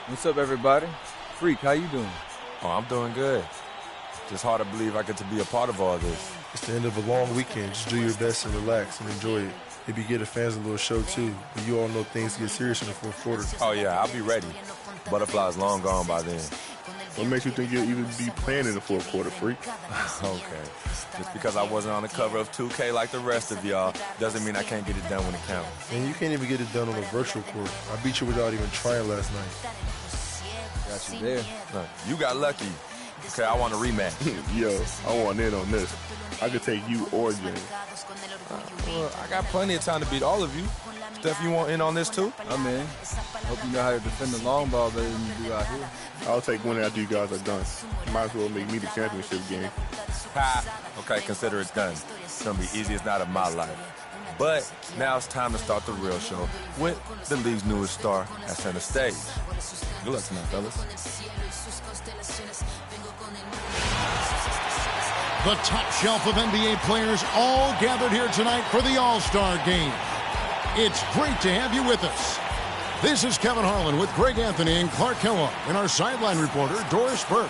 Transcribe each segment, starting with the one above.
What's up, everybody? Freak, how you doing? Oh, I'm doing good. Just hard to believe I get to be a part of all this. It's the end of a long weekend. Just do your best and relax and enjoy it. Maybe give the fans a little show, too. But you all know things get serious in the fourth quarter. Oh, yeah, I'll be ready. Butterfly's long gone by then. What makes you think you'll even be playing in the fourth quarter, Freak? Okay. Just because I wasn't on the cover of 2K like the rest of y'all doesn't mean I can't get it done when it counts. And you can't even get it done on a virtual court. I beat you without even trying last night. Got you there. Look, you got lucky. Okay, I want a rematch. Yo, I want in on this. I could take you or James. Well, I got plenty of time to beat all of you. Steph, you want in on this too? I'm in. Hope you know how to defend the long ball better than you do out here. I'll take one after you guys are done. Might as well make me the championship game. Ha! Okay, consider it done. It's gonna be easiest night of my life. But now it's time to start the real show with the league's newest star at center stage. Good luck tonight, fellas. The top shelf of NBA players all gathered here tonight for the All-Star game. It's great to have you with us. This is Kevin Harlan with Greg Anthony and Clark Kellogg and our sideline reporter, Doris Burke.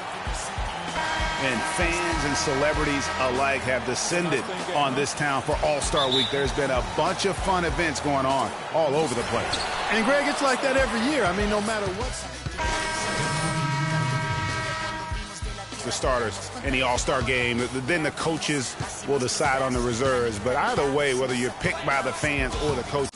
And fans and celebrities alike have descended on this town for All-Star Week. There's been a bunch of fun events going on all over the place. And, Greg, it's like that every year. I mean, no matter what. The starters in the All-Star game, then the coaches will decide on the reserves. But either way, whether you're picked by the fans or the coach.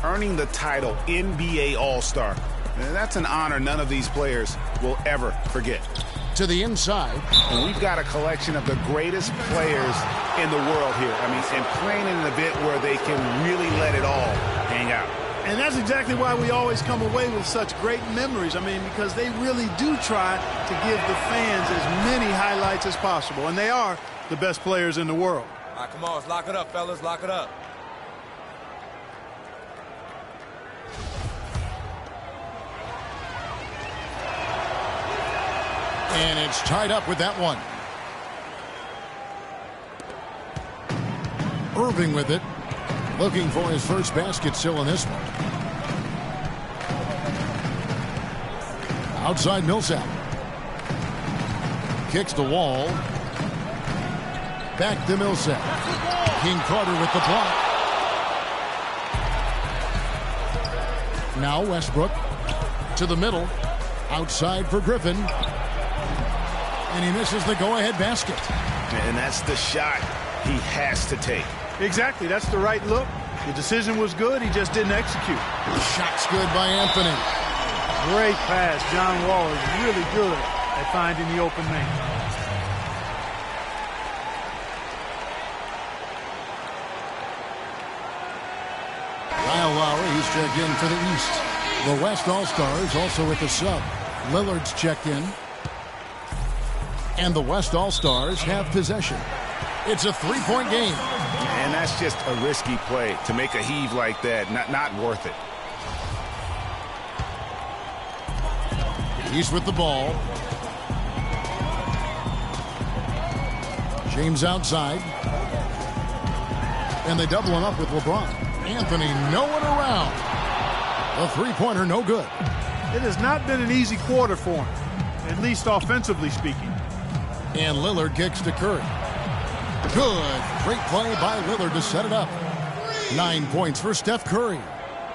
Earning the title NBA All-Star. That's an honor none of these players will ever forget. To the inside. And we've got a collection of the greatest players in the worworld here. I mean, and playing in an event where they can really let it all hang out. And that's exactly why we always come away with such great memories. I mean, because they really do try to give the fans as many highlights as possible. And they are the best players in the world. All right, come on, let's lock it up, fellas. Lock it up. And it's tied up with that one. Irving with it. Looking for his first basket still in this one. Outside Millsap. Kicks the wall. Back to Millsap. King Carter with the block. Now Westbrook to the middle. Outside for Griffin. And he misses the go-ahead basket. And that's the shot he has to take. Exactly. That's the right look. The decision was good. He just didn't execute. Shot's good by Anthony. Great pass. John Wall is really good at finding the open man. Kyle Lowry, he's checked in for the East. The West All-Stars also with the sub. Lillard's checked in. And the West All-Stars have possession. It's a three-point game. And that's just a risky play to make a heave like that. Not worth it. He's with the ball. James outside. And they double him up with LeBron. Anthony, no one around. A three-pointer, no good. It has not been an easy quarter for him, at least offensively speaking. And Lillard kicks to Curry. Good. Great play by Lillard to set it up. 9 points for Steph Curry.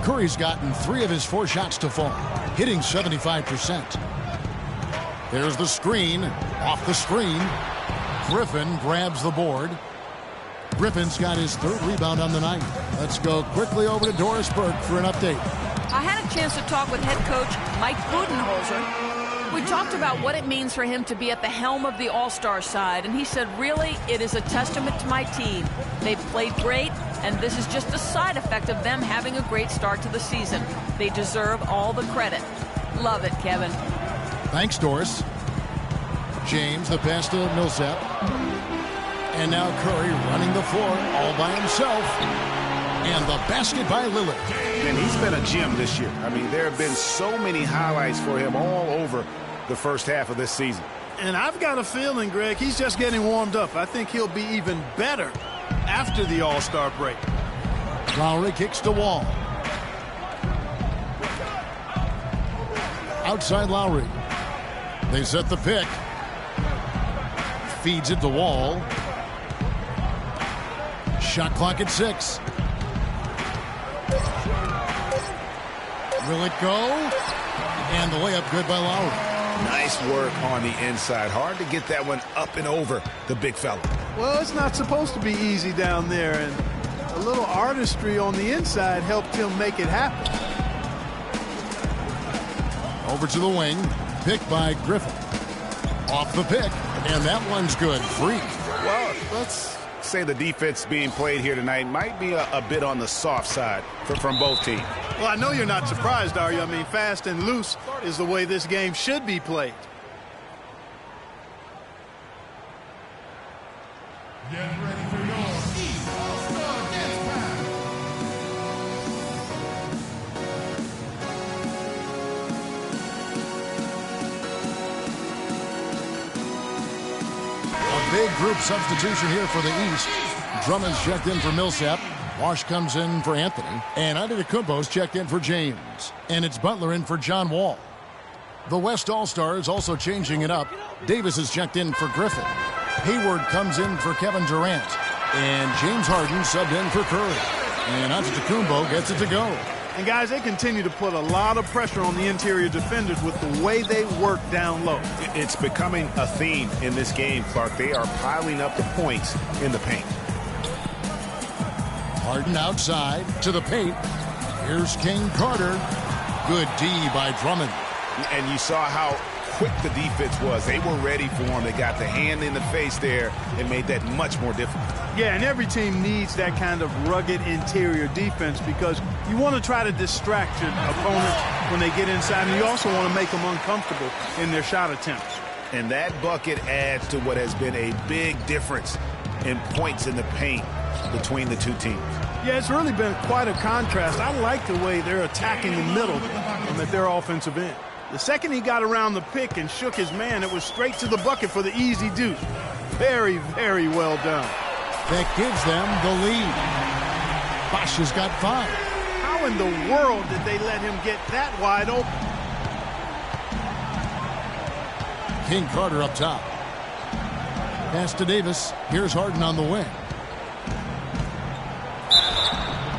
Curry's gotten 3 of his 4 shots to fall, hitting 75%. There's the screen. Off the screen. Griffin grabs the board. Griffin's got his 3rd rebound on the night. Let's go quickly over to Doris Burke for an update. I had a chance to talk with head coach Mike Budenholzer. We talked about what it means for him to be at the helm of the All-Star side, and he said, really, it is a testament to my team. They've played great, and this is just a side effect of them having a great start to the season. They deserve all the credit. Love it, Kevin. Thanks, Doris. James, the pass to Millsap. And now Curry running the floor all by himself. And the basket by Lillard. And he's been a gem this year. I mean, there have been so many highlights for him all over the first half of this season. And I've got a feeling, Greg, he's just getting warmed up. I think he'll be even better after the All-Star break. Lowry kicks to Wall. Outside Lowry. They set the pick. Feeds it to Wall. Shot clock at 6. Will it go? And the layup good by Lowry. Nice work on the inside. Hard to get that one up and over the big fella. Well, it's not supposed to be easy down there, and a little artistry on the inside helped him make it happen. Over to the wing. Pick by Griffin. Off the pick, and that one's good. Free. Well, let's say the defense being played here tonight might be a bit on the soft side from both teams. Well, I know you're not surprised, are you? I mean, fast and loose is the way this game should be played. Get ready for your All-Star Dance Pass. A big group substitution here for the East. Drummond's checked in for Millsap. Wash comes in for Anthony. And Antetokounmpo's checked in for James. And it's Butler in for John Wall. The West All-Stars also changing it up. Davis is checked in for Griffin. Hayward comes in for Kevin Durant. And James Harden subbed in for Curry. And Antetokounmpo gets it to go. And, guys, they continue to put a lot of pressure on the interior defenders with the way they work down low. It's becoming a theme in this game, Clark. They are piling up the points in the paint. Harden outside to the paint. Here's King Carter. Good D by Drummond. And you saw how quick the defense was. They were ready for him. They got the hand in the face there and made that much more difficult. Yeah, and every team needs that kind of rugged interior defense because you want to try to distract your opponent when they get inside, and you also want to make them uncomfortable in their shot attempts. And that bucket adds to what has been a big difference in points in the paint between the two teams. Yeah, it's really been quite a contrast. I like the way they're attacking the middle and at their offensive end. The second he got around the pick and shook his man, it was straight to the bucket for the easy deuce. Very, very well done. That gives them the lead. Bosch has got 5. How in the world did they let him get that wide open? King Carter up top. Pass to Davis. Here's Harden on the wing.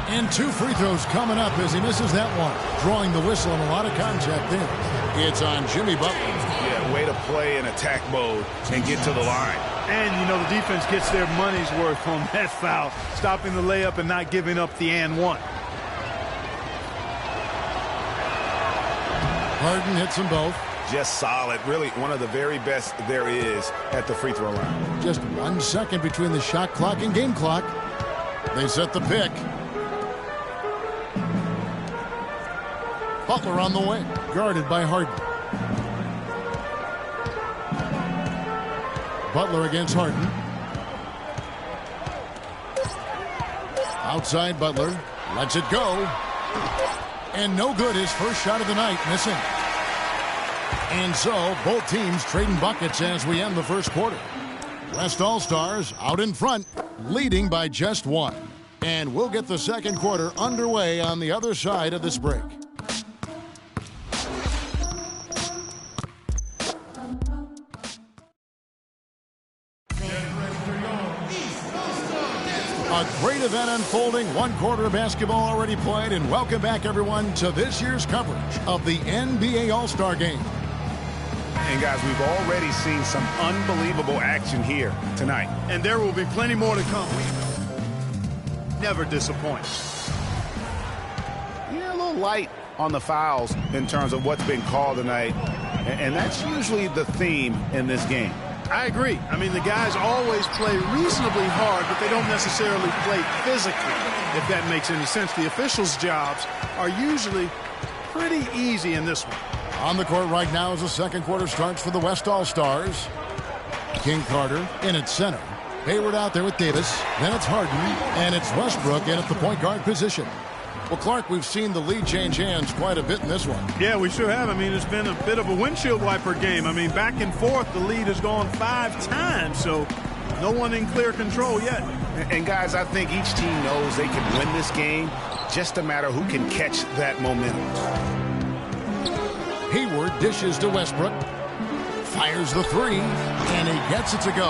And 2 free throws coming up as he misses that one. Drawing the whistle and a lot of contact there. It's on Jimmy Butler. Yeah, way to play in attack mode and get to the line. And, you know, the defense gets their money's worth on that foul. Stopping the layup and not giving up the and one. Harden hits them both. Just solid. Really one of the very best there is at the free throw line. Just 1 second between the shot clock and game clock. They set the pick. Butler on the wing, guarded by Harden. Butler against Harden. Outside Butler, lets it go. And no good, his first shot of the night, missing. And so, both teams trading buckets as we end the first quarter. West All-Stars out in front, leading by just 1. And we'll get the second quarter underway on the other side of this break. A great event unfolding, 1 quarter of basketball already played, and welcome back everyone to this year's coverage of the NBA All-Star Game. And guys, we've already seen some unbelievable action here tonight. And there will be plenty more to come. Never disappoint. Yeah, a little light on the fouls in terms of what's been called tonight. And that's usually the theme in this game. I agree. I mean, the guys always play reasonably hard, but they don't necessarily play physically, if that makes any sense. The officials' jobs are usually pretty easy in this one. On the court right now as the second quarter starts for the West All-Stars. King Carter in at center. Hayward out there with Davis. Then it's Harden. And it's Westbrook in at the point guard position. Well, Clark, we've seen the lead change hands quite a bit in this one. Yeah, we sure have. I mean, it's been a bit of a windshield wiper game. I mean, back and forth, the lead has gone 5 times, so no one in clear control yet. And, guys, I think each team knows they can win this game. Just a matter who can catch that momentum. Hayward dishes to Westbrook. Fires the three, and he gets it to go.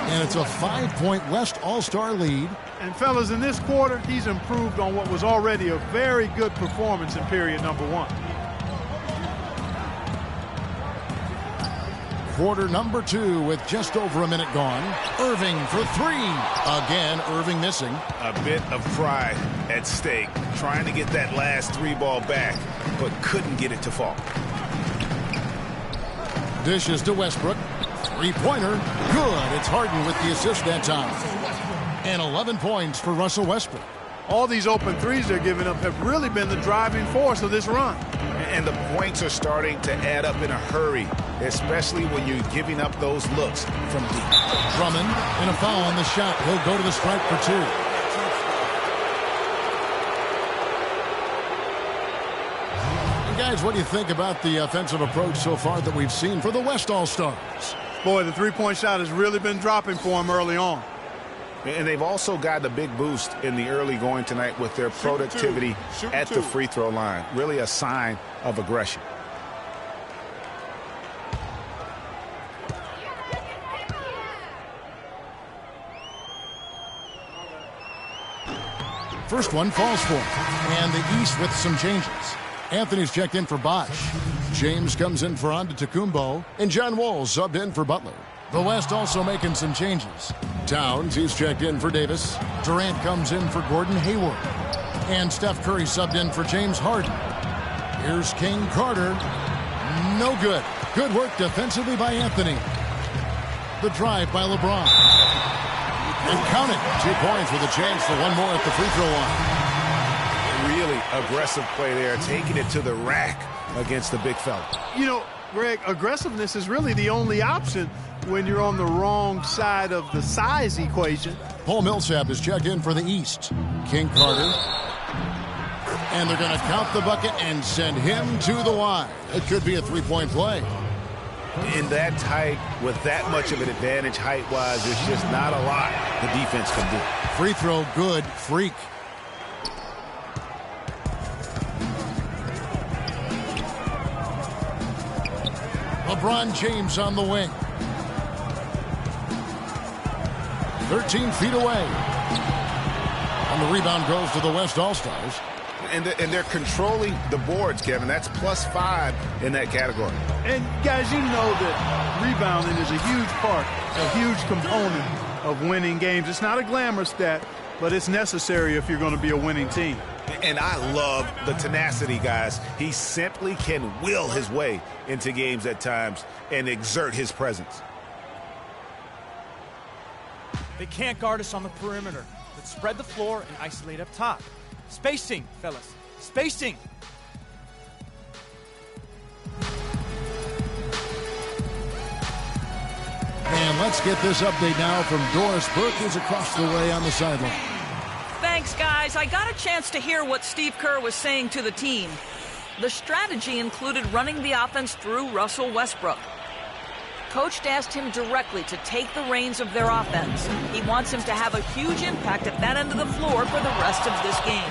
And it's a 5-point West All-Star lead. And, fellas, in this quarter, he's improved on what was already a very good performance in period number 1. Quarter number 2 with just over a minute gone. Irving for 3. Again, Irving missing. A bit of pride at stake, trying to get that last 3 ball back, but couldn't get it to fall. Dishes to Westbrook. 3-pointer. Good. It's Harden with the assist that time. And 11 points for Russell Westbrook. All these open threes they're giving up have really been the driving force of this run. And the points are starting to add up in a hurry, especially when you're giving up those looks from deep. Drummond and a foul on the shot. He'll go to the strike for 2. And guys, what do you think about the offensive approach so far that we've seen for the West All-Stars? Boy, the three-point shot has really been dropping for him early on. And they've also gotten a big boost in the early going tonight with their productivity at the free throw line. Really a sign of aggression. First one falls for him. And the East with some changes. Anthony's checked in for Bosch. James comes in for Antetokounmpo. And John Wall subbed in for Butler. The West also making some changes. Towns, he's checked in for Davis. Durant comes in for Gordon Hayward. And Steph Curry subbed in for James Harden. Here's King Carter. No good. Good work defensively by Anthony. The drive by LeBron. And count it. 2 points with a chance for one more at the free throw line. Really aggressive play there, taking it to the rack against the big fella. You know, Greg, aggressiveness is really the only option when you're on the wrong side of the size equation. Paul Millsap is checked in for the East. King Carter. And they're going to count the bucket and send him to the line. It could be a 3-point play. In that tight, with that much of an advantage height-wise, there's just not a lot the defense can do. Free throw good. Freak. LeBron James on the wing. 13 feet away. And the rebound goes to the West All-Stars. And they're controlling the boards, Kevin. That's +5 in that category. And, guys, you know that rebounding is a huge part, a huge component of winning games. It's not a glamour stat, but it's necessary if you're going to be a winning team. And I love the tenacity, guys. He simply can will his way into games at times and exert his presence. They can't guard us on the perimeter. Let's spread the floor and isolate up top. Spacing, fellas. Spacing. And let's get this update now from Doris Burke, who's across the way on the sideline. Thanks, guys. I got a chance to hear what Steve Kerr was saying to the team. The strategy included running the offense through Russell Westbrook. Coach asked him directly to take the reins of their offense. He wants him to have a huge impact at that end of the floor for the rest of this game.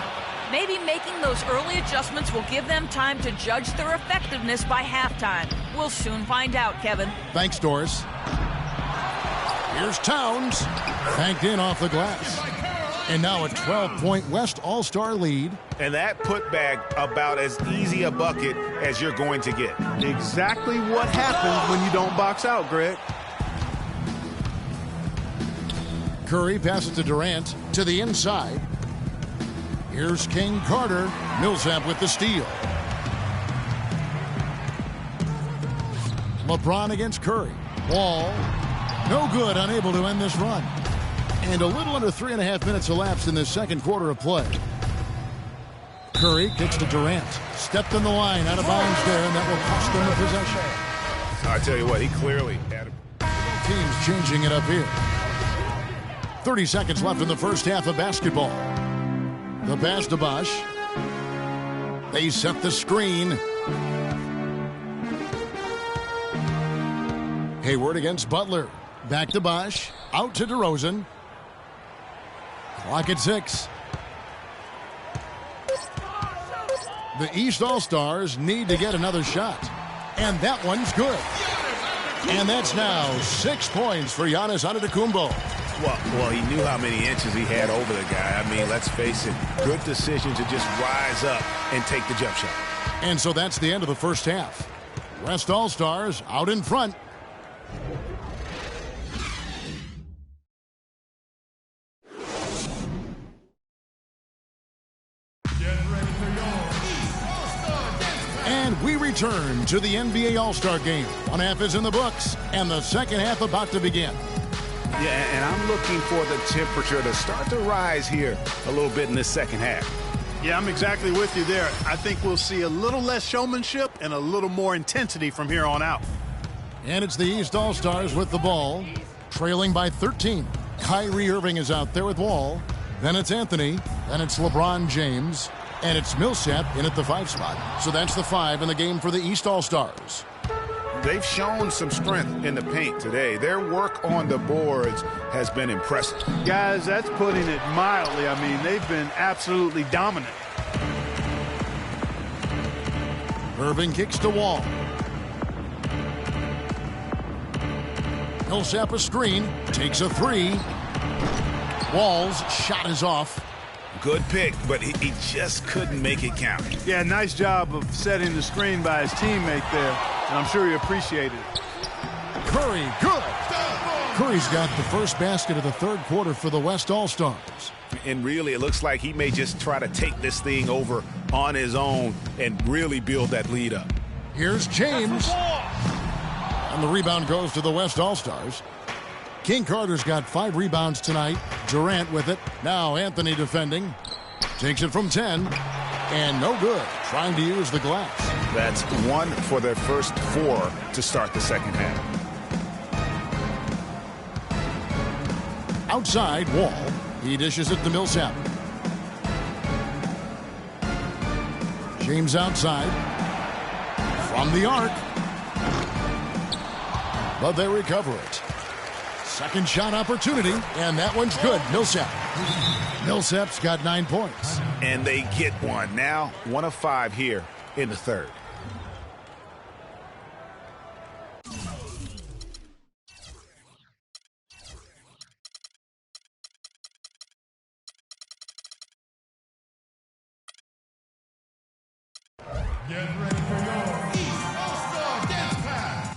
Maybe making those early adjustments will give them time to judge their effectiveness by halftime. We'll soon find out, Kevin. Thanks, Doris. Here's Towns. Banked in off the glass. And now a 12-point West All-Star lead. And that putback about as easy a bucket as you're going to get. Exactly what happens when you don't box out, Greg. Curry passes to Durant to the inside. Here's King Carter. Millsap with the steal. LeBron against Curry. Wall. No good, unable to end this run. And a little under 3.5 minutes elapsed in this second quarter of play. Curry kicks to Durant. Stepped in the line, out of bounds there, and that will cost them the possession. I tell you what, he clearly had Teams changing it up here. 30 seconds left in the first half of basketball. The pass to Bosch. They set the screen. Hayward against Butler. Back to Bosch. Out to DeRozan. Clock at 6. The East All-Stars need to get another shot. And that one's good. And that's now 6 points for Giannis Antetokounmpo. Well, he knew how many inches he had over the guy. I mean, let's face it, good decision to just rise up and take the jump shot. And so that's the end of the first half. West All-Stars out in front. And we return to the NBA All-Star Game. One half is in the books, and the second half about to begin. Yeah, and I'm looking for the temperature to start to rise here a little bit in this second half. Yeah, I'm exactly with you there. I think we'll see a little less showmanship and a little more intensity from here on out. And it's the East All-Stars with the ball, trailing by 13. Kyrie Irving is out there with Wall. Then it's Anthony. Then it's LeBron James. And it's Millsap in at the 5 spot. So that's the 5 in the game for the East All-Stars. They've shown some strength in the paint today. Their work on the boards has been impressive. Guys, that's putting it mildly. I mean, they've been absolutely dominant. Irving kicks to Wall. Millsap a screen. Takes a 3. Wall's shot is off. Good pick, but he just couldn't make it count. Yeah, nice job of setting the screen by his teammate there, and I'm sure he appreciated it. Curry, good. Curry's got the first basket of the third quarter for the West All-Stars. And really, it looks like he may just try to take this thing over on his own and really build that lead up. Here's James. And the rebound goes to the West All-Stars. King Carter's got 5 rebounds tonight. Durant with it. Now Anthony defending. Takes it from 10. And no good. Trying to use the glass. That's 1 for their first 4 to start the second half. Outside, Wall. He dishes it to Millsap. James outside. From the arc. But they recover it. Second shot opportunity, and that one's good. Millsap. Millsap's got 9 points. And they get one. Now 1 of 5 here in the third. Get ready for your East All-Star Dance Pass.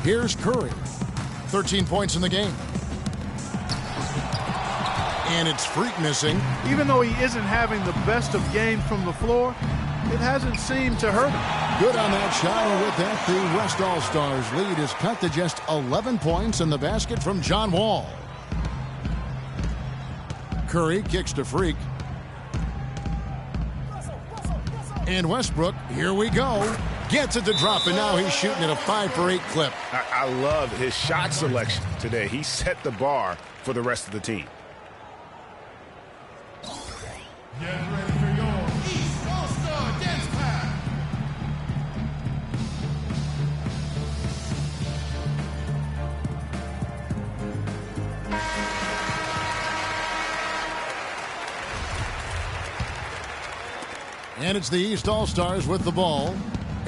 Here's Curry. 13 points in the game. And it's Freak missing. Even though he isn't having the best of games from the floor, it hasn't seemed to hurt him. Good on that shot. And with that, the West All-Stars lead is cut to just 11 points in the basket from John Wall. Curry kicks to Freak. And Westbrook, here we go. Gets it to drop, and now he's shooting at a 5-for-8 clip. I love his shot selection today. He set the bar for the rest of the team. Get ready for your East All-Star Dance Pass. And it's the East All-Stars with the ball.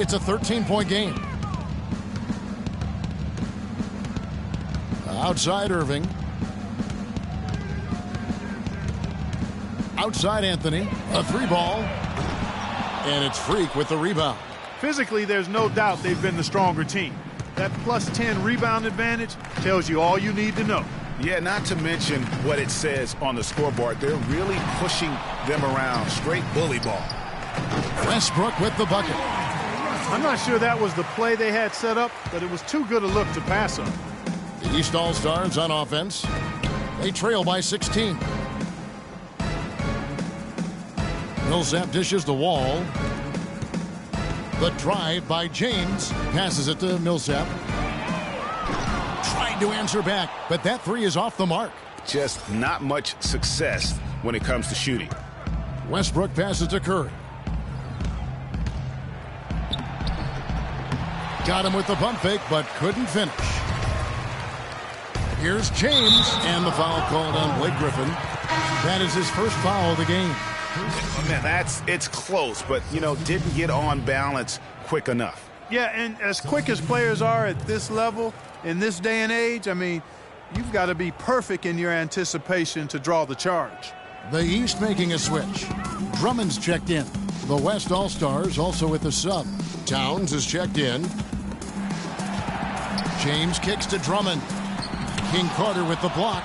It's a 13-point game. Outside Irving. Outside Anthony. A 3-ball. And it's Freak with the rebound. Physically, there's no doubt they've been the stronger team. That plus 10 rebound advantage tells you all you need to know. Yeah, not to mention what it says on the scoreboard. They're really pushing them around. Straight bully ball. Westbrook with the bucket. I'm not sure that was the play they had set up, but it was too good a look to pass up. The East All-Stars on offense. They trail by 16. Millsap dishes the wall. The drive by James. Passes it to Millsap. Tried to answer back, but that three is off the mark. Just not much success when it comes to shooting. Westbrook passes to Curry. Got him with the pump fake, but couldn't finish. Here's James, and the foul called on Blake Griffin. That is his first foul of the game. Man, it's close, but, didn't get on balance quick enough. Yeah, and as quick as players are at this level, in this day and age, I mean, you've got to be perfect in your anticipation to draw the charge. The East making a switch. Drummond's checked in. The West All-Stars also with the sub. Towns is checked in. James kicks to Drummond. King Carter with the block.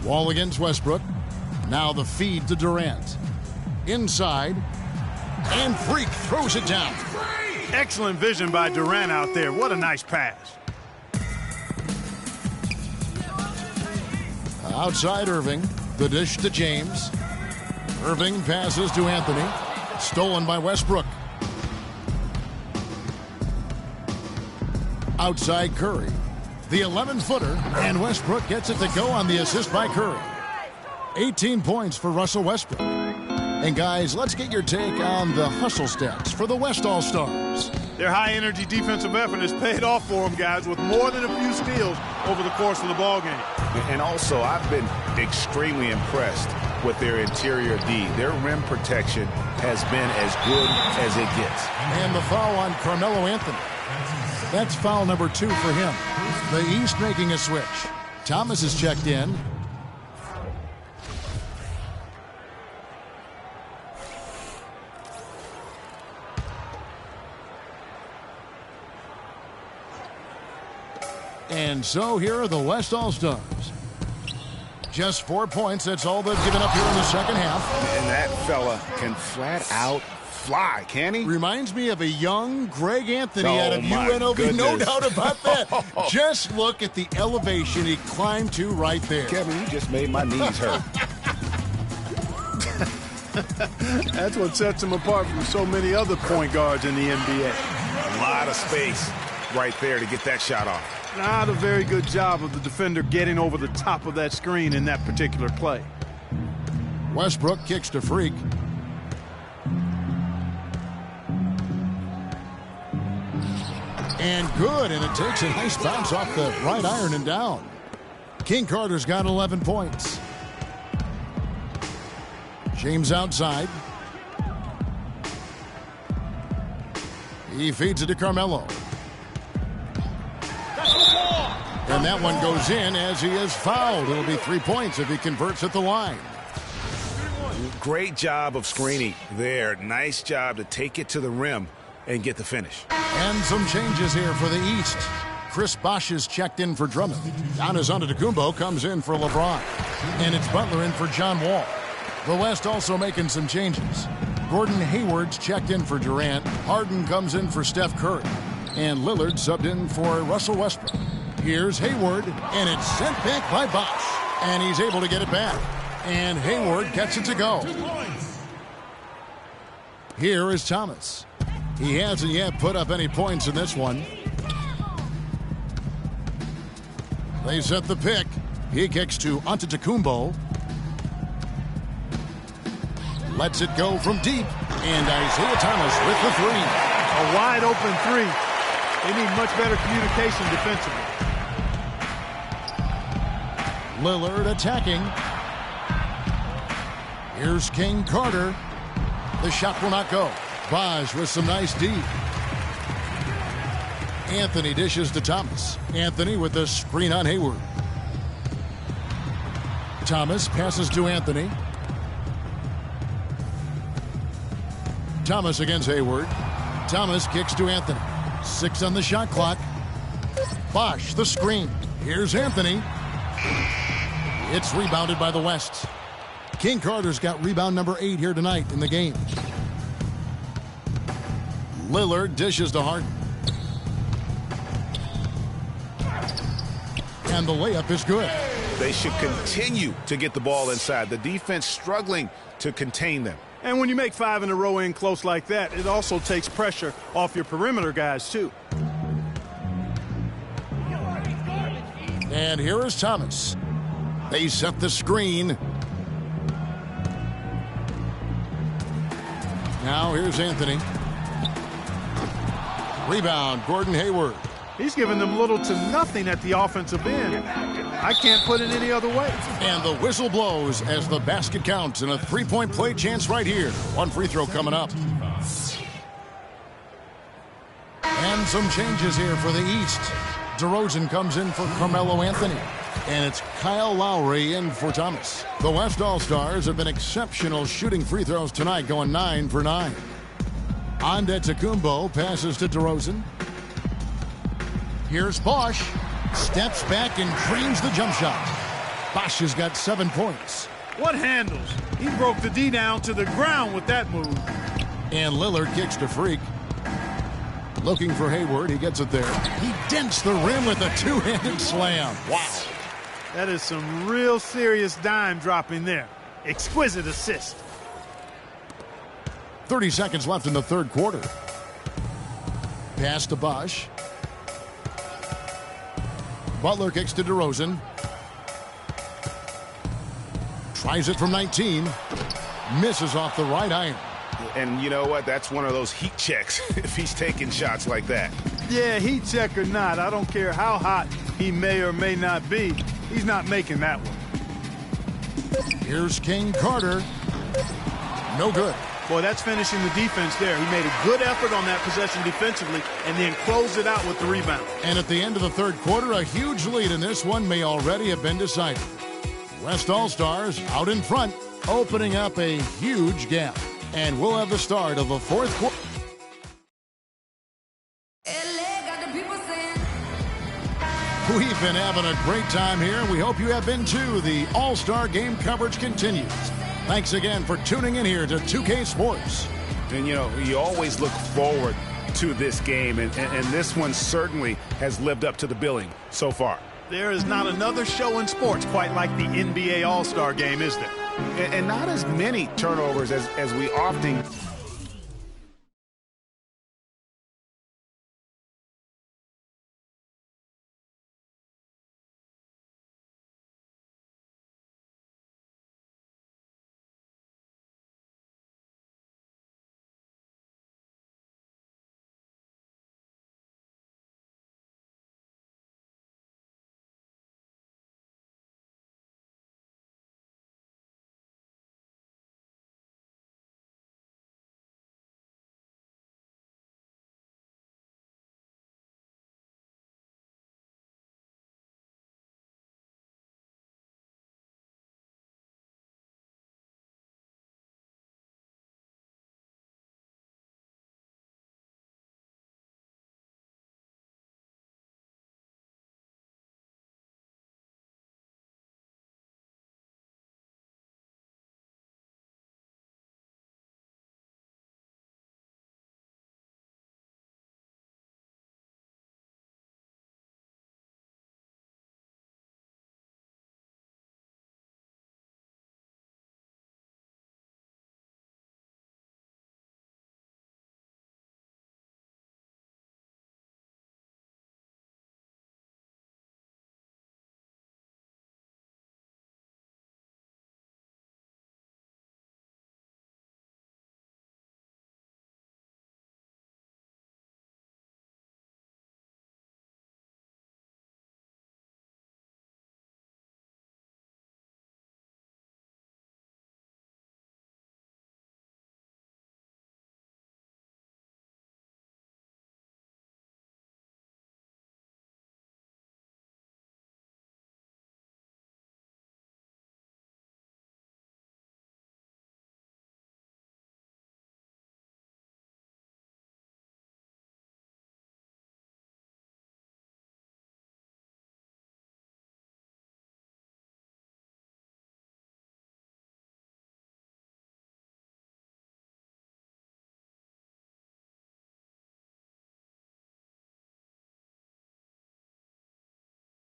Wall against Westbrook. Now the feed to Durant. Inside. And Freak throws it down. Excellent vision by Durant out there. What a nice pass. Outside Irving. The dish to James. Irving passes to Anthony. Stolen by Westbrook. Outside Curry. The 11-footer, and Westbrook gets it to go on the assist by Curry. 18 points for Russell Westbrook. And guys, let's get your take on the hustle stats for the West All-Stars. Their high-energy defensive effort has paid off for them, guys, with more than a few steals over the course of the ballgame. And also, I've been extremely impressed with their interior D. Their rim protection has been as good as it gets. And the foul on Carmelo Anthony. That's foul number 2 for him. The East making a switch. Thomas is checked in. And so here are the West All-Stars. Just 4 points. That's all they've given up here in the second half. And that fella can flat out fly, can he? Reminds me of a young Greg Anthony out of UNLV. Goodness. No doubt about that. Just look at the elevation he climbed to right there. Kevin, you just made my knees hurt. That's what sets him apart from so many other point guards in the NBA. A lot of space right there to get that shot off. Not a very good job of the defender getting over the top of that screen in that particular play. Westbrook kicks to Freak. And good, and it takes a nice bounce off the right iron and down. King Carter's got 11 points. James outside. He feeds it to Carmelo. And that one goes in as he is fouled. It'll be 3 points if he converts at the line. Great job of screening there. Nice job to take it to the rim and get the finish. And some changes here for the East. Chris Bosh is checked in for Drummond. Giannis Antetokounmpo comes in for LeBron. And it's Butler in for John Wall. The West also making some changes. Gordon Hayward's checked in for Durant. Harden comes in for Steph Curry. And Lillard subbed in for Russell Westbrook. Here's Hayward, and it's sent back by Bosh. And he's able to get it back. And Hayward gets it to go. Here is Thomas. He hasn't yet put up any points in this one. They set the pick. He kicks to Antetokounmpo. Lets it go from deep. And Isaiah Thomas with the three. A wide open three. They need much better communication defensively. Lillard attacking. Here's King Carter. The shot will not go. Bosh with some nice D. Anthony dishes to Thomas. Anthony with the screen on Hayward. Thomas passes to Anthony. Thomas against Hayward. Thomas kicks to Anthony. 6 on the shot clock. Bosh the screen. Here's Anthony. It's rebounded by the West. King Carter's got rebound number 8 here tonight in the game. Lillard dishes to Harden. And the layup is good. They should continue to get the ball inside. The defense struggling to contain them. And when you make 5 in a row in close like that, it also takes pressure off your perimeter guys, too. And here is Thomas. They set the screen. Now here's Anthony. Rebound, Gordon Hayward. He's given them little to nothing at the offensive end. I can't put it any other way. And the whistle blows as the basket counts, and a three-point play chance right here. One free throw coming up. And some changes here for the East. DeRozan comes in for Carmelo Anthony. And it's Kyle Lowry in for Thomas. The West All-Stars have been exceptional shooting free throws tonight, going 9 for 9. Antetokounmpo passes to DeRozan. Here's Bosch. Steps back and creams the jump shot. Bosch has got 7 points. What handles? He broke the D down to the ground with that move. And Lillard kicks to Freak. Looking for Hayward. He gets it there. He dents the rim with a two-handed slam. Wow. That is some real serious dime dropping there. Exquisite assist. 30 seconds left in the third quarter. Pass to Bosch. Butler kicks to DeRozan. Tries it from 19. Misses off the right iron. And you know what? That's one of those heat checks if he's taking shots like that. Yeah, heat check or not, I don't care how hot he may or may not be. He's not making that one. Here's King Carter. No good. Boy, that's finishing the defense there. He made a good effort on that possession defensively and then closed it out with the rebound. And at the end of the third quarter, a huge lead in this one may already have been decided. West All-Stars out in front, opening up a huge gap. And we'll have the start of the fourth quarter. We've been having a great time here. We hope you have been too. The All-Star Game coverage continues. Thanks again for tuning in here to 2K Sports. And, you know, you always look forward to this game, and this one certainly has lived up to the billing so far. There is not another show in sports quite like the NBA All-Star Game, is there? And not as many turnovers as we often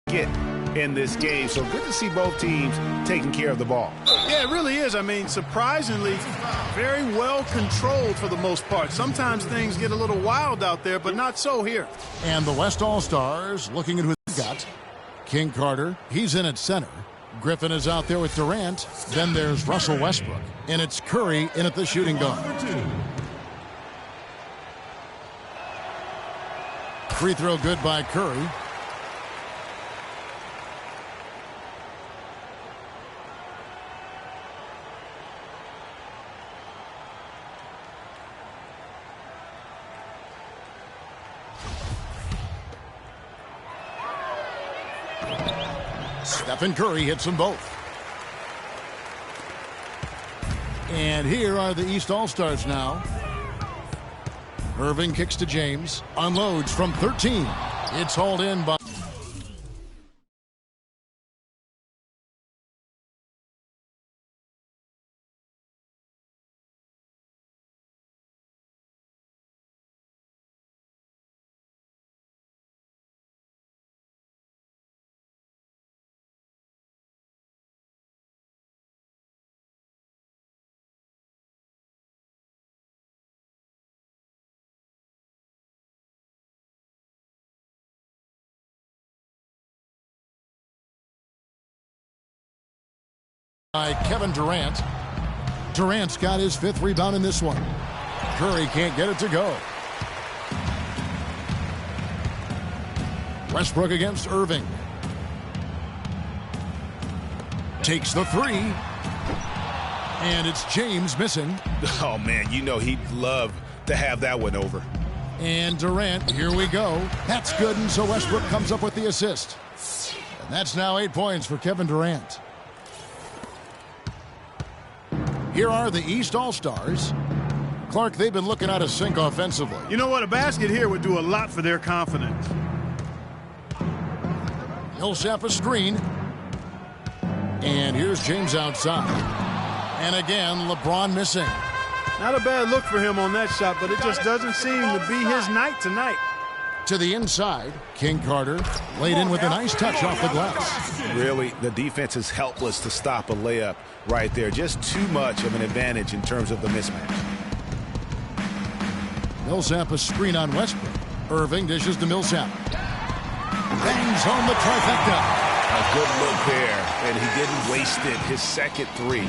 get in this game. So good to see both teams taking care of the ball. Yeah, it really is. I mean, surprisingly, very well controlled for the most part. Sometimes things get a little wild out there, but not so here. And the West All-Stars looking at who they've got. King Carter, he's in at center. Griffin is out there with Durant. Then there's Russell Westbrook. And it's Curry in at the shooting guard. Free throw good by Curry. Stephen Curry hits them both. And here are the East All-Stars now. Irving kicks to James. Unloads from 13. It's hauled in by... Kevin Durant. Durant's got his 5th rebound in this one. Curry can't get it to go. Westbrook against Irving. Takes the 3. And it's James missing. Oh, man, you know he'd love to have that one over. And Durant, here we go. That's good, and so Westbrook comes up with the assist. And that's now 8 points for Kevin Durant. Here are the East All-Stars. Clark, they've been looking out of sync offensively. You know what? A basket here would do a lot for their confidence. Millsap a screen. And here's James outside. And again, LeBron missing. Not a bad look for him on that shot, but it just doesn't seem to be his night tonight. To the inside, King Carter laid in with a nice touch off the glass. Really, the defense is helpless to stop a layup right there. Just too much of an advantage in terms of the mismatch. Millsap a screen on Westbrook. Irving dishes to Millsap. Bangs home the trifecta. A good look there, and he didn't waste it. His second 3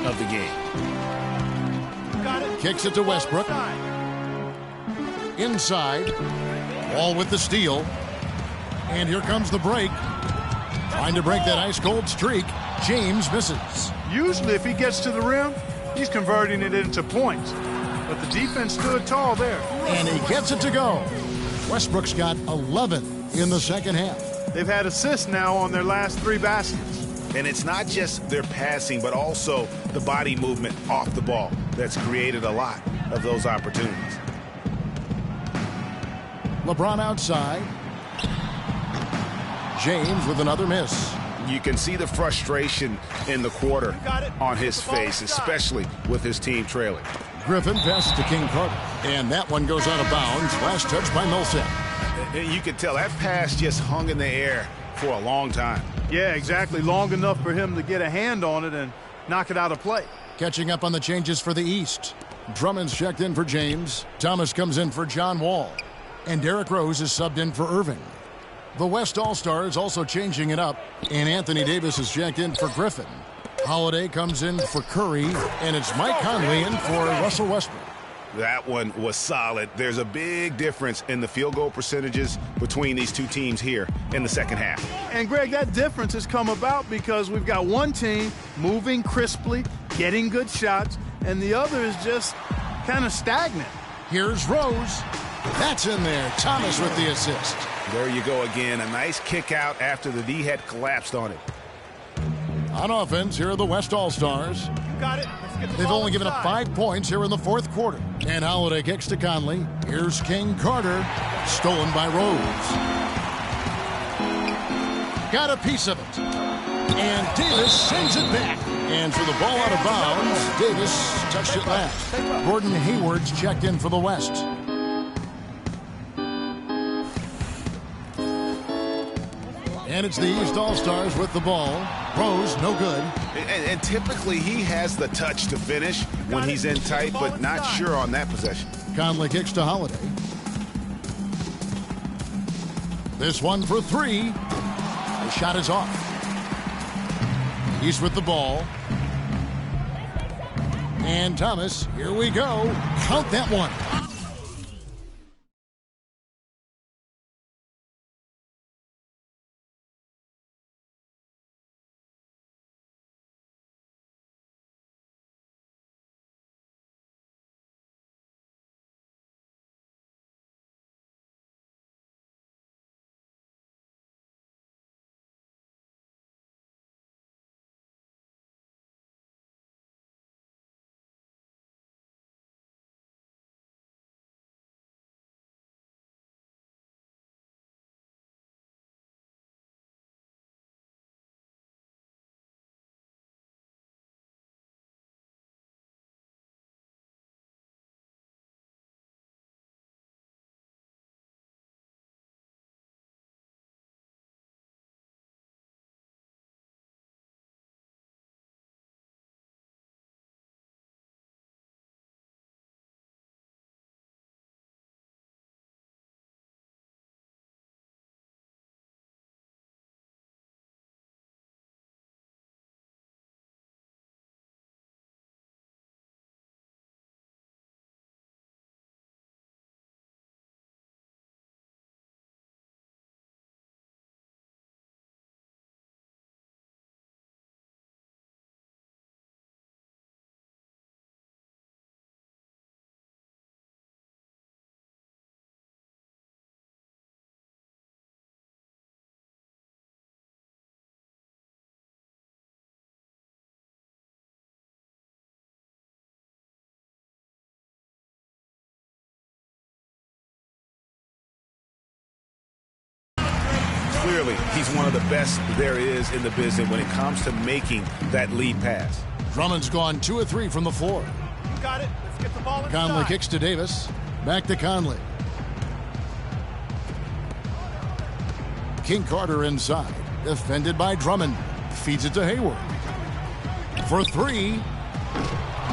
of the game. Kicks it to Westbrook. Inside. Wall with the steal. And here comes the break. Trying to break that ice-cold streak. James misses. Usually if he gets to the rim, he's converting it into points. But the defense stood tall there. And he gets it to go. Westbrook's got 11 in the second half. They've had assists now on their last 3 baskets. And it's not just their passing, but also the body movement off the ball that's created a lot of those opportunities. LeBron outside. James with another miss. You can see the frustration in the quarter on his face, especially with his team trailing. Griffin passes to King Carter. And that one goes out of bounds. Last touch by Millsap. You can tell that pass just hung in the air for a long time. Yeah, exactly. Long enough for him to get a hand on it and knock it out of play. Catching up on the changes for the East. Drummond's checked in for James. Thomas comes in for John Wall. And Derrick Rose is subbed in for Irving. The West All-Stars also changing it up. And Anthony Davis is checked in for Griffin. Holiday comes in for Curry. And it's Mike Conley in for Russell Westbrook. That one was solid. There's a big difference in the field goal percentages between these two teams here in the second half. And, Greg, that difference has come about because we've got one team moving crisply, getting good shots, and the other is just kind of stagnant. Here's Rose. That's in there. Thomas with the assist. There you go again. A nice kick out after the D had collapsed on it. On offense, here are the West All-Stars. Got it. They've only given up 5 points here in the fourth quarter. And Holiday kicks to Conley. Here's King Carter. Stolen by Rose. Got a piece of it. And Davis sends it back. And for the ball out of bounds, Davis touched it last. Gordon Hayward's checked in for the West. And it's the East All-Stars with the ball. Rose, no good. And typically he has the touch to finish when he's in tight, but not sure on that possession. Conley kicks to Holiday. This one for three. The shot is off. He's with the ball. And Thomas, here we go. Count that one. Clearly, he's one of the best there is in the business when it comes to making that lead pass. Drummond's gone 2 of 3 from the floor. You got it. Let's get the ball inside. Conley kicks to Davis. Back to Conley. King Carter inside. Defended by Drummond. Feeds it to Hayward. For three.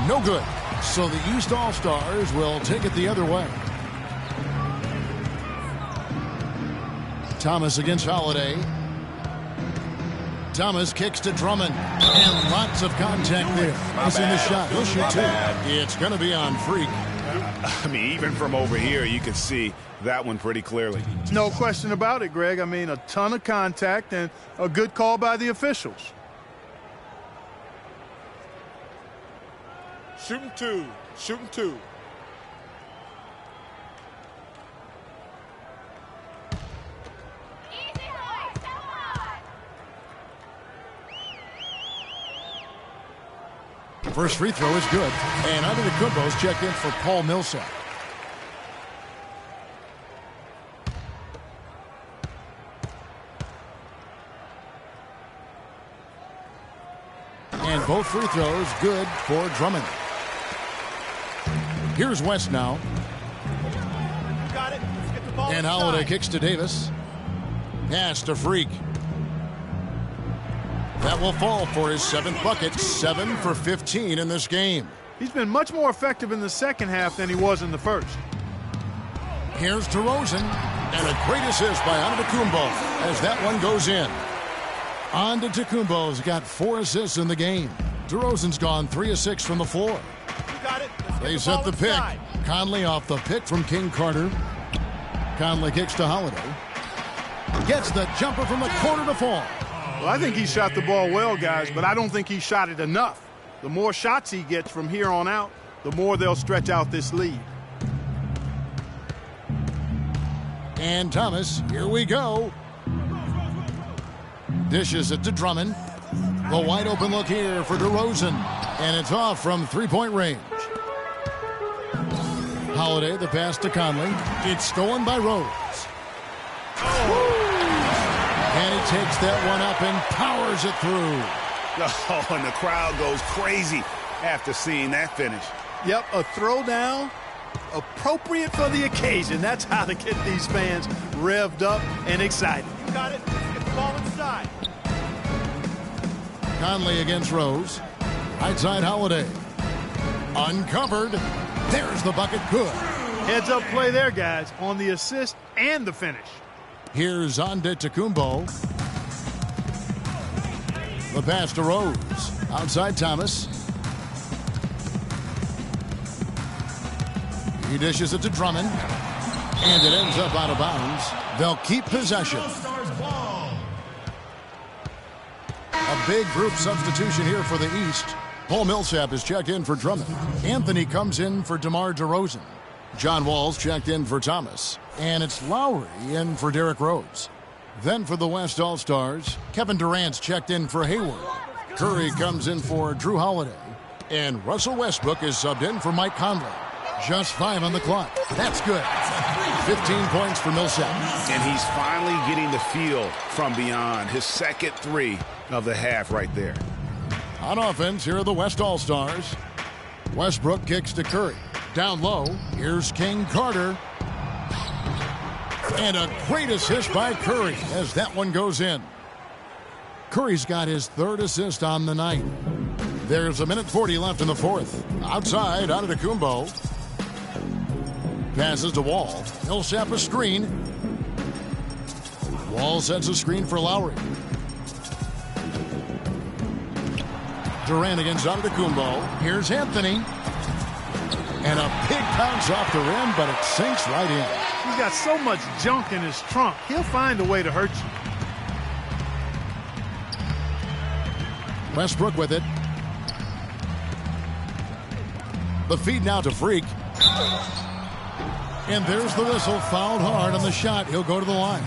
No good. So the East All-Stars will take it the other way. Thomas against Holiday. Thomas kicks to Drummond. And lots of contact there. Missing the shot. He'll shoot two. It's going to be on Freak. I mean, even from over here, you can see that one pretty clearly. No question about it, Greg. I mean, a ton of contact and a good call by the officials. Shooting two. Shooting two. First free throw is good. And Antetokounmpo's checked in for Paul Millsap. And both free throws good for Drummond. Here's West now. Got it. Let's get the ball and Holiday kicks to Davis. Pass to Freak. That will fall for his 7th bucket. 7 for 15 in this game. He's been much more effective in the second half than he was in the first. Here's DeRozan. And a great assist by Antetokounmpo as that one goes in. Antetokounmpo's got 4 assists in the game. DeRozan's gone 3 of 6 from the floor. You got it. They set the pick. Conley off the pick from King Carter. Conley kicks to Holiday. Gets the jumper from the corner to fall. Well, I think he shot the ball well, guys, but I don't think he shot it enough. The more shots he gets from here on out, the more they'll stretch out this lead. And Thomas, here we go. Dishes it to Drummond. The wide open look here for DeRozan. And it's off from three-point range. Holiday, the pass to Conley. It's stolen by Rose. And he takes that one up and powers it through. Oh, and the crowd goes crazy after seeing that finish. Yep, a throwdown appropriate for the occasion. That's how to get these fans revved up and excited. You got it. Let's get the ball inside. side. Conley against Rose. Right side Holiday. Uncovered. There's the bucket. Good. Heads up play there, guys, on the assist and the finish. Here's Antetokounmpo. The pass to Rose. Outside Thomas. He dishes it to Drummond. And it ends up out of bounds. They'll keep possession. A big group substitution here for the East. Paul Millsap is checked in for Drummond. Anthony comes in for DeMar DeRozan. John Wall's checked in for Thomas. And it's Lowry in for Derrick Rose. Then for the West All-Stars, Kevin Durant's checked in for Hayward. Curry comes in for Drew Holiday. And Russell Westbrook is subbed in for Mike Conley. Just 5 on the clock. That's good. 15 points for Millsap. And he's finally getting the feel from beyond. His second 3 of the half right there. On offense, here are the West All-Stars. Westbrook kicks to Curry. Down low, here's King Carter. And a great assist by Curry as that one goes in. Curry's got his 3rd assist on the night. There's 1:40 left in the 4th. Outside, Antetokounmpo. Passes to Wall. Millsap a screen. Wall sets a screen for Lowry. Durant against Antetokounmpo. Here's Anthony. And a big bounce off the rim, but it sinks right in. He's got so much junk in his trunk. He'll find a way to hurt you. Westbrook with it. The feed now to Freak. And there's the whistle. Fouled hard on the shot. He'll go to the line.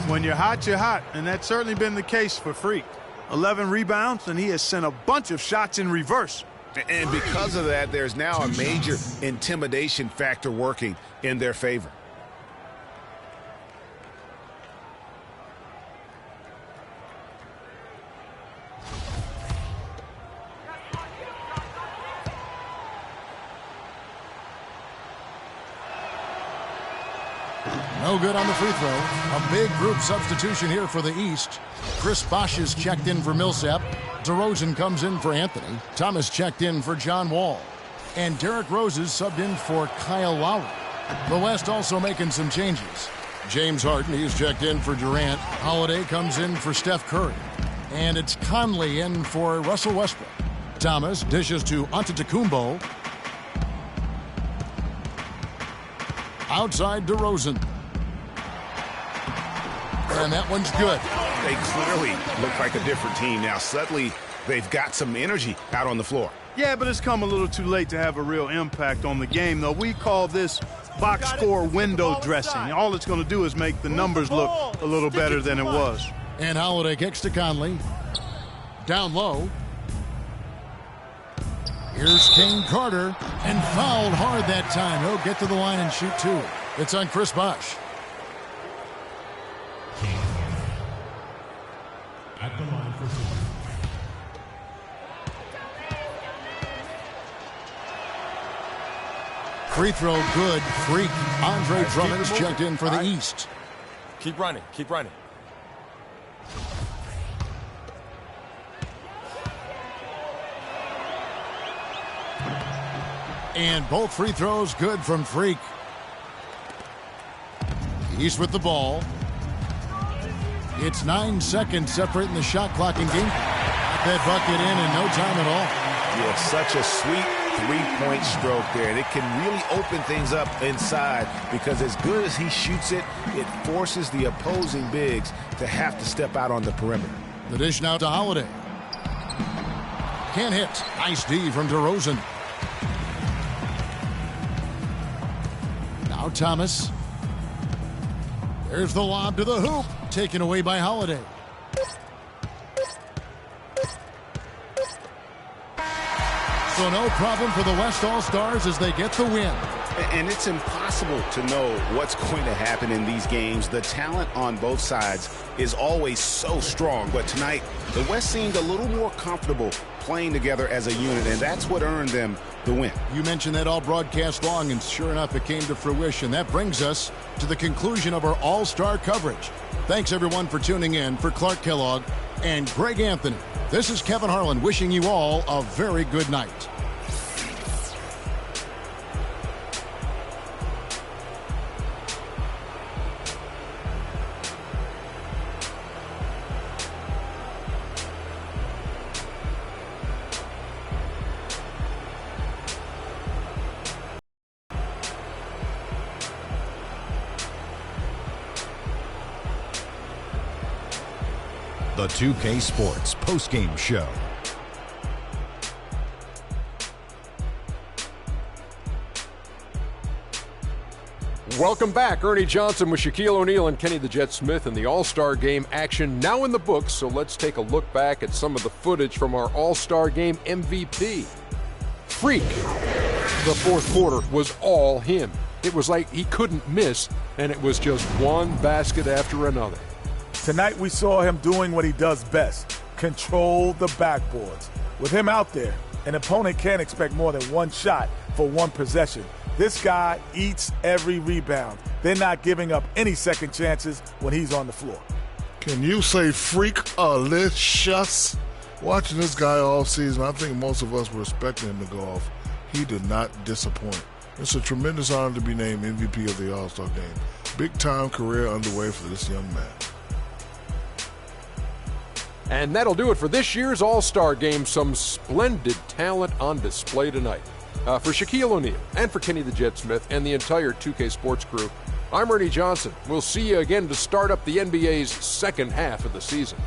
When you're hot, you're hot. And that's certainly been the case for Freak. 11 rebounds, and he has sent a bunch of shots in reverse. And because of that, there's now a major intimidation factor working in their favor. No good on the free throw. A big group substitution here for the East. Chris Bosh is checked in for Millsap. DeRozan comes in for Anthony. Thomas checked in for John Wall. And Derrick Rose is subbed in for Kyle Lowry. The West also making some changes. James Harden, he's checked in for Durant. Holiday comes in for Steph Curry. And it's Conley in for Russell Westbrook. Thomas dishes to Antetokounmpo. Outside DeRozan. And that one's good. They clearly look like a different team now. Suddenly, they've got some energy out on the floor. Yeah, but it's come a little too late to have a real impact on the game, though. We call this box score window dressing. All it's going to do is make the numbers look a little better than it was. And Holiday kicks to Conley. Down low. Here's King Carter. And fouled hard that time. He'll get to the line and shoot 2. It's on Chris Bosh. At the line for 4. Free throw good. Freak. Andre Drummond's checked in for the East. Keep running. Keep running. And both free throws good from Freak. East with the ball. It's 9 seconds separating the shot clock and game. Got that bucket in no time at all. Yeah, such a sweet three-point stroke there. It can really open things up inside because as good as he shoots it, it forces the opposing bigs to have to step out on the perimeter. The dish now to Holiday. Can't hit. Nice D from DeRozan. Now Thomas. There's the lob to the hoop. Taken away by Holiday. So no problem for the West All-Stars as they get the win. And it's impossible to know what's going to happen in these games. The talent on both sides is always so strong. But tonight, the West seemed a little more comfortable playing together as a unit, and that's what earned them the win. You mentioned that all broadcast long, and sure enough, it came to fruition. That brings us to the conclusion of our All-Star coverage. Thanks, everyone, for tuning in. For Clark Kellogg and Greg Anthony, this is Kevin Harlan wishing you all a very good night. The 2K Sports postgame show. Welcome back. Ernie Johnson with Shaquille O'Neal and Kenny the Jet Smith in the All-Star Game action now in the books. So let's take a look back at some of the footage from our All-Star Game MVP. Freak. The fourth quarter was all him. It was like he couldn't miss, and it was just one basket after another. Tonight we saw him doing what he does best, control the backboards. With him out there, an opponent can't expect more than one shot for one possession. This guy eats every rebound. They're not giving up any second chances when he's on the floor. Can you say freak-alicious? Watching this guy all season, I think most of us were expecting him to go off. He did not disappoint. It's a tremendous honor to be named MVP of the All-Star Game. Big-time career underway for this young man. And that'll do it for this year's All-Star Game. Some splendid talent on display tonight. For Shaquille O'Neal and for Kenny the Jet Smith and the entire 2K Sports crew, I'm Ernie Johnson. We'll see you again to start up the NBA's second half of the season.